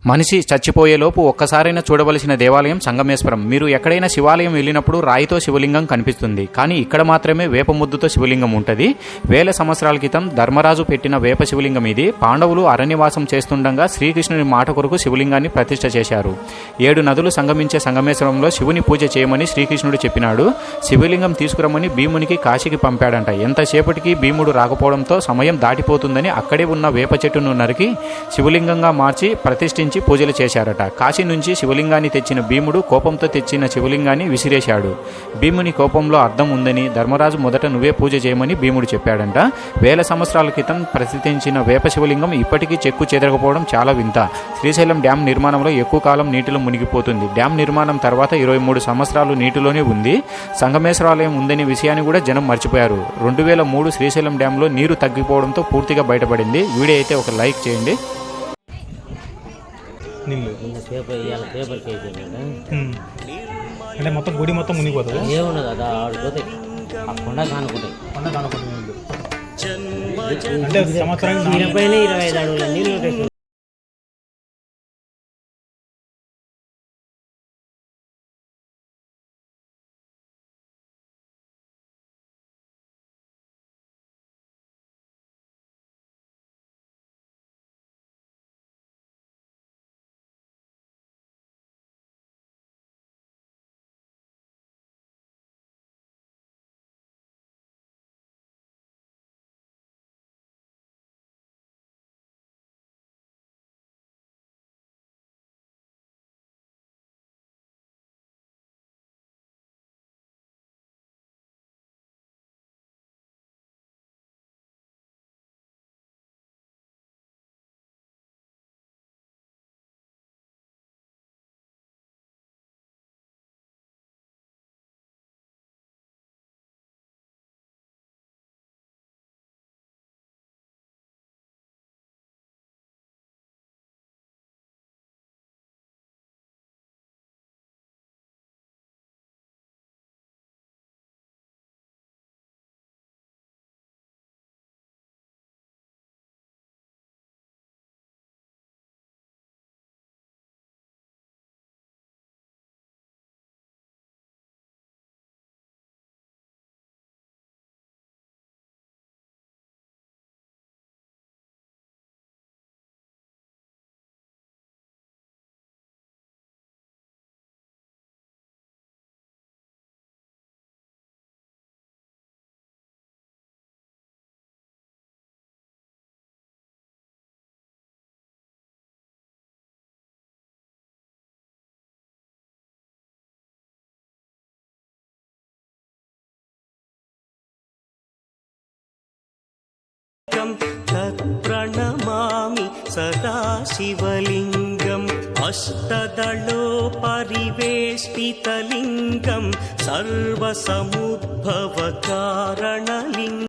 మనిషి చచ్చిపోయేలోపు ఒక్కసారైనా చూడవలసిన దేవాలయం సంగమేశ్వరం. మీరు ఎక్కడైనా శివాలయం వెళ్ళినప్పుడు రాయితో శివలింగం కనిపిస్తుంది, కానీ ఇక్కడ మాత్రమే వేప ముద్దుతో శివలింగం ఉంటుంది. వేల సంవత్సరాల క్రితం ధర్మరాజు పెట్టిన వేప శివలింగం ఇది. పాండవులు అరణ్యవాసం చేస్తుండగా శ్రీకృష్ణుని మాట కొరకు శివలింగాన్ని ప్రతిష్ఠ చేశారు. 7 నదులు సంగమించే సంగమేశ్వరంలో శివుని పూజ చేయమని శ్రీకృష్ణుడు చెప్పినాడు. శివలింగం తీసుకురమ్మని భీమునికి కాశీకి పంపాడంట. ఎంతసేపటికి భీముడు రాకపోవడంతో సమయం దాటిపోతుందని అక్కడే ఉన్న వేప చెట్టును నరికి శివలింగంగా మార్చి ప్రతిష్ఠించి పూజలు చేశారట. కాశీ నుంచి శివలింగాన్ని తెచ్చిన భీముడు కోపంతో తెచ్చిన శివలింగాన్ని విసిరేశాడు. భీముని కోపంలో అర్థం ఉందని ధర్మరాజు మొదట నువ్వే పూజ చేయమని భీముడు చెప్పాడంట. వేల సంవత్సరాల క్రితం ప్రతిష్ఠించిన వేప శివలింగం ఇప్పటికీ చెక్కు చెదరకపోవడం చాలా వింత. శ్రీశైలం డ్యాం నిర్మాణంలో ఎక్కువ కాలం నీటిలో మునిగిపోతుంది. డ్యాం నిర్మాణం తర్వాత 23 సంవత్సరాలు నీటిలోనే ఉంది. సంగమేశ్వరాలయం ఉందనే విషయాన్ని కూడా జనం మర్చిపోయారు. 2003 శ్రీశైలం డ్యాంలో నీరు తగ్గిపోవడంతో పూర్తిగా బయటపడింది. వీడియో అయితే ఒక లైక్ చేయండి. అంటే మొత్తం గుడి మొత్తం మునిగిపోతుంది. ఏమున్నది అదా ఆడిపోతే ఆ కొండ కానుకుంటాయి. అంటే సంవత్సరానికి 25 అడుగుల నీళ్ళు. తత్ప్రణమామి సదా శివలింగం అష్టదళో పరివేష్టితలింగం సర్వసముద్భవ కారణలింగం